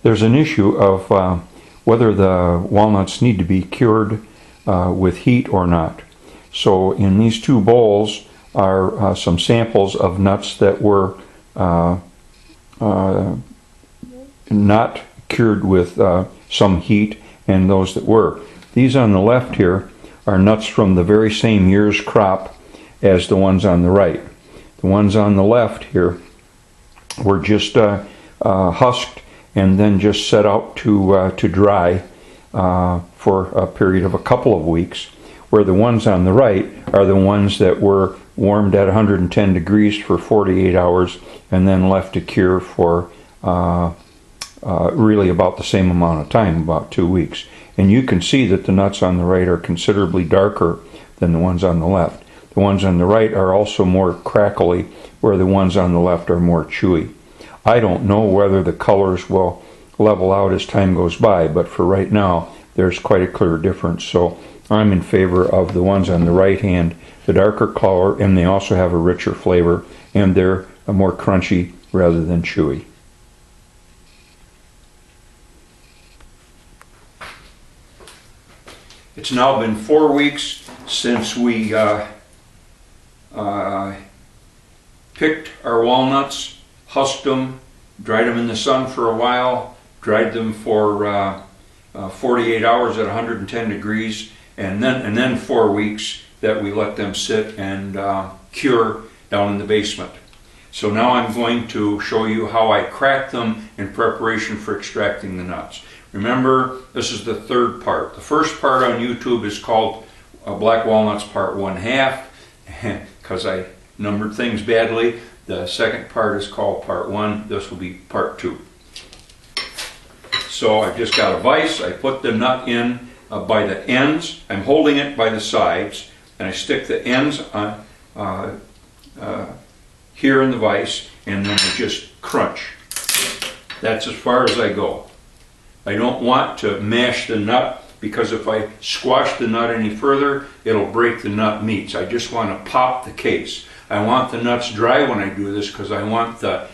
there's an issue of whether the walnuts need to be cured with heat or not. So in these two bowls are some samples of nuts that were not cured with some heat, and those that were. These on the left here are nuts from the very same year's crop as the ones on the right. The ones on the left here were just husked and then just set out to dry for a period of a couple of weeks, where the ones on the right are the ones that were warmed at 110 degrees for 48 hours and then left to cure for really about the same amount of time, about 2 weeks. And you can see that the nuts on the right are considerably darker than the ones on the left. The ones on the right are also more crackly, where the ones on the left are more chewy. I don't know whether the colors will level out as time goes by, but for right now there's quite a clear difference. So I'm in favor of the ones on the right hand, the darker color, and they also have a richer flavor, and they're more crunchy rather than chewy. It's now been 4 weeks since we picked our walnuts, husked them, dried them in the sun for a while, dried them for 48 hours at 110 degrees, and then 4 weeks that we let them sit and cure down in the basement. So now I'm going to show you how I crack them in preparation for extracting the nuts. Remember, this is the third part. The first part on YouTube is called Black Walnuts Part 1/2, because I numbered things badly. The second part is called Part 1. This will be Part 2. So I've just got a vise. I put the nut in by the ends. I'm holding it by the sides, and I stick the ends on, here in the vise, and then I just crunch. That's as far as I go. I don't want to mash the nut, because if I squash the nut any further, it'll break the nut meats. I just want to pop the case. I want the nuts dry when I do this, because I want the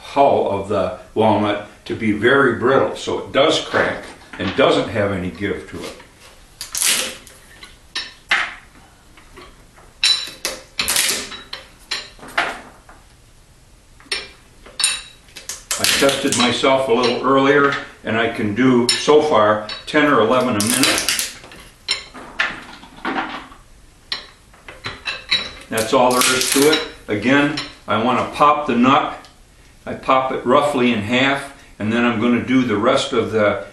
hull of the walnut to be very brittle, so it does crack and doesn't have any give to it. I tested myself a little earlier, and I can do, so far, 10 or 11 a minute. That's all there is to it. Again, I want to pop the nut. I pop it roughly in half, and then I'm going to do the rest of the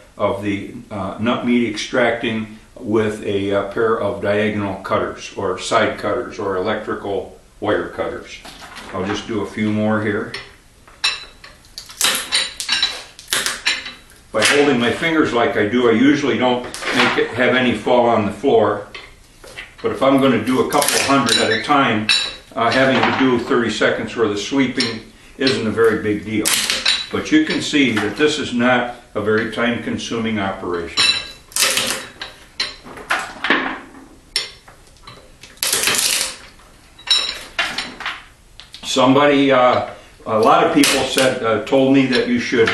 nut meat extracting with a pair of diagonal cutters, or side cutters, or electrical wire cutters. I'll just do a few more here. By holding my fingers like I do, I usually don't make it have any fall on the floor. But if I'm going to do a couple hundred at a time, having to do 30 seconds worth of sweeping isn't a very big deal. But you can see that this is not a very time-consuming operation. Somebody, a lot of people told me that you should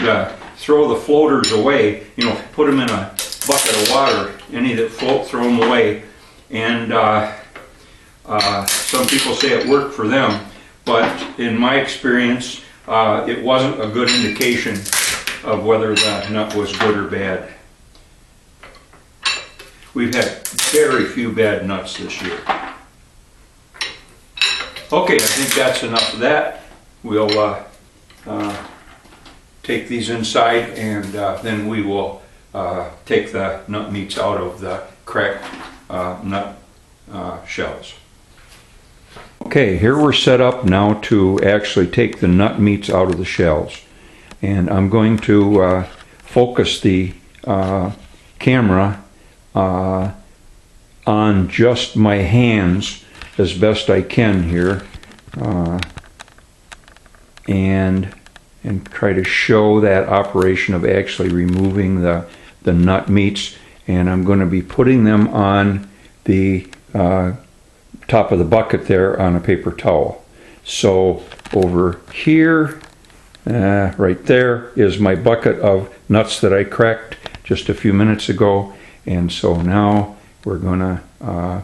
throw the floaters away, put them in a bucket of water, any that float, throw them away. And some people say it worked for them, but in my experience, it wasn't a good indication of whether the nut was good or bad. We've had very few bad nuts this year. Okay, I think that's enough of that. We'll take these inside, and then we will take the nut meats out of the cracked nut shells. Okay, here we're set up now to actually take the nut meats out of the shells. And I'm going to focus the camera on just my hands as best I can here, and try to show that operation of actually removing the nut meats. And I'm going to be putting them on the top of the bucket there on a paper towel. So over here, Right there is my bucket of nuts that I cracked just a few minutes ago. And so now we're going to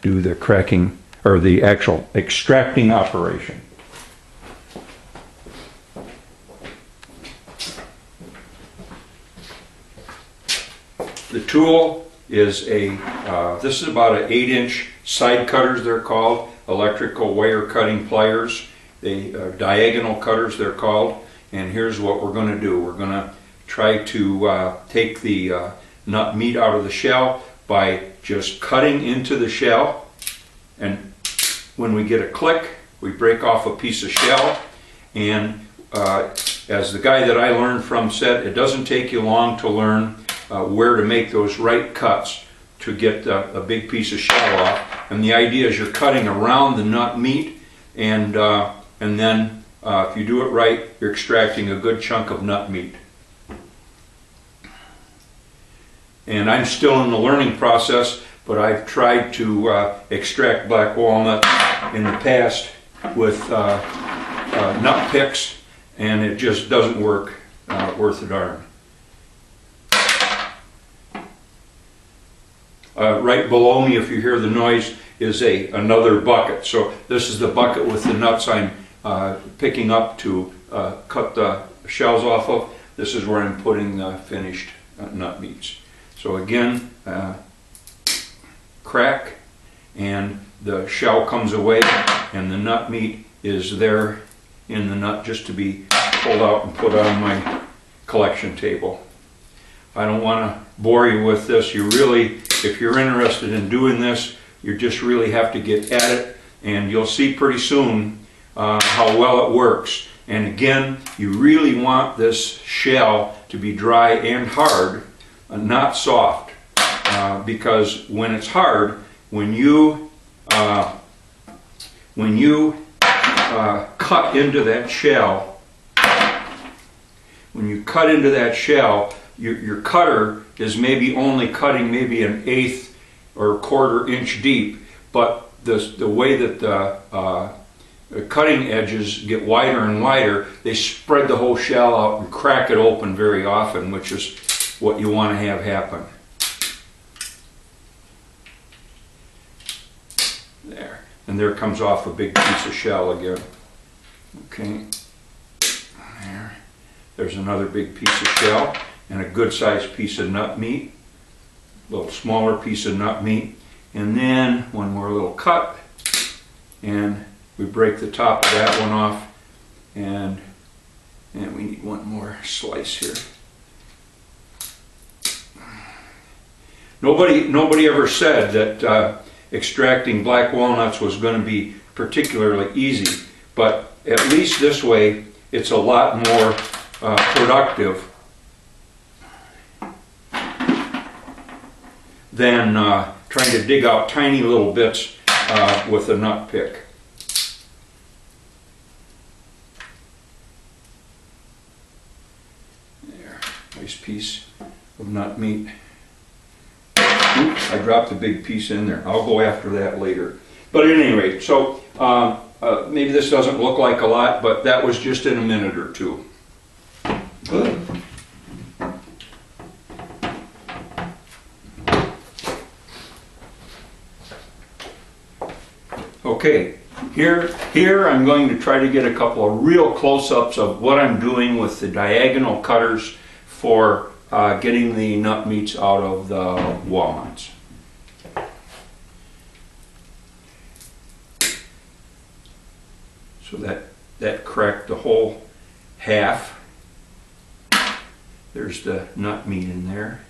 do the cracking, or the actual extracting operation. The tool is this is about an 8-inch side cutters, they're called, electrical wire cutting pliers. They diagonal cutters, they're called. And here's what we're going to do. We're going to try to take the nut meat out of the shell by just cutting into the shell. And when we get a click, we break off a piece of shell. And as the guy that I learned from said, it doesn't take you long to learn where to make those right cuts to get a big piece of shell off. And the idea is you're cutting around the nut meat, and then if you do it right, you're extracting a good chunk of nut meat. And I'm still in the learning process, but I've tried to extract black walnut in the past with nut picks, and it just doesn't work worth a darn. Right below me, if you hear the noise, is another bucket. So this is the bucket with the nuts I'm picking up to cut the shells off of. This is where I'm putting the finished nut meats. So again, crack, and the shell comes away, and the nut meat is there in the nut just to be pulled out and put on my collection table. I don't want to bore you with this. You really, if you're interested in doing this, you just really have to get at it, and you'll see pretty soon how well it works. And again, you really want this shell to be dry and hard, not soft, because when it's hard, when you cut into that shell, your cutter is maybe only cutting maybe an 1/8 or 1/4 inch deep, but the way that the cutting edges get wider and wider, they spread the whole shell out and crack it open very often, which is what you want to have happen. There. And there comes off a big piece of shell again. Okay. There. There's another big piece of shell and a good sized piece of nut meat. A little smaller piece of nut meat. And then when we're a little cut, and we break the top of that one off, and we need one more slice here. Nobody ever said that extracting black walnuts was going to be particularly easy, but at least this way it's a lot more productive than trying to dig out tiny little bits with a nut pick. There, nice piece of nut meat. Oops, I dropped a big piece in there. I'll go after that later. But at any rate, so maybe this doesn't look like a lot, but that was just in a minute or two. Good. Okay, here I'm going to try to get a couple of real close-ups of what I'm doing with the diagonal cutters for getting the nut meats out of the walnuts. So that cracked the whole half. There's the nut meat in there.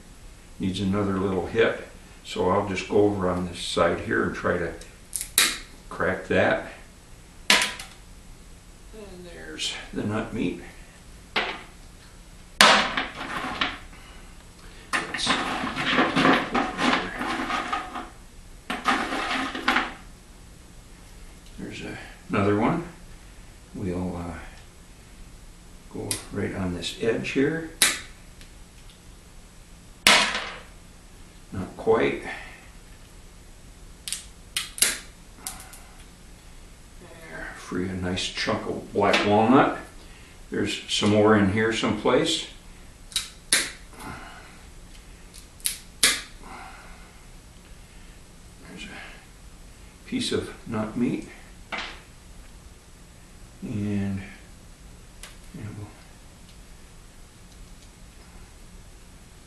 Needs another little hit. So I'll just go over on this side here and try to crack that. And there's the nut meat. There's another one. We'll go right on this edge here. Not quite. There, free a nice chunk of black walnut. There's some more in here someplace. There's a piece of nut meat. And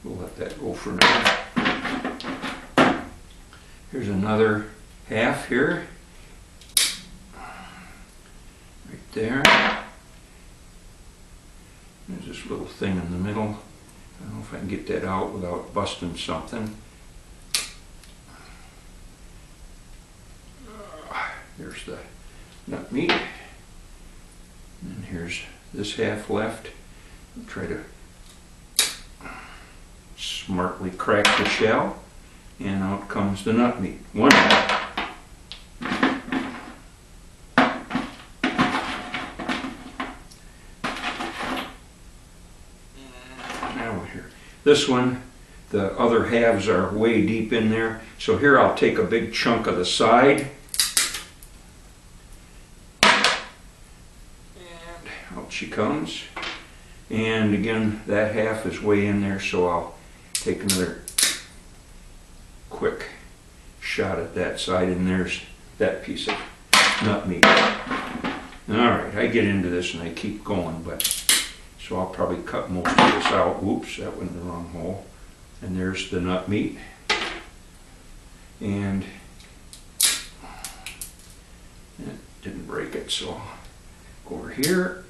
we'll let that go for now. Here's another half here. Right there. There's this little thing in the middle. I don't know if I can get that out without busting something. There's the nut meat. And here's this half left. I'll try to smartly crack the shell, and out comes the nut meat. One half. Now here. This one, the other halves are way deep in there. So here I'll take a big chunk of the side. Out she comes, and again that half is way in there, so I'll take another quick shot at that side, and there's that piece of nut meat. Alright, I get into this and I keep going, but so I'll probably cut most of this out. Whoops, that went in the wrong hole. And there's the nut meat, and it didn't break it, so I'll go over here.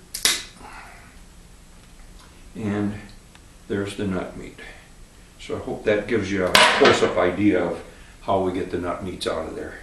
And there's the nut meat. So I hope that gives you a close-up idea of how we get the nut meats out of there.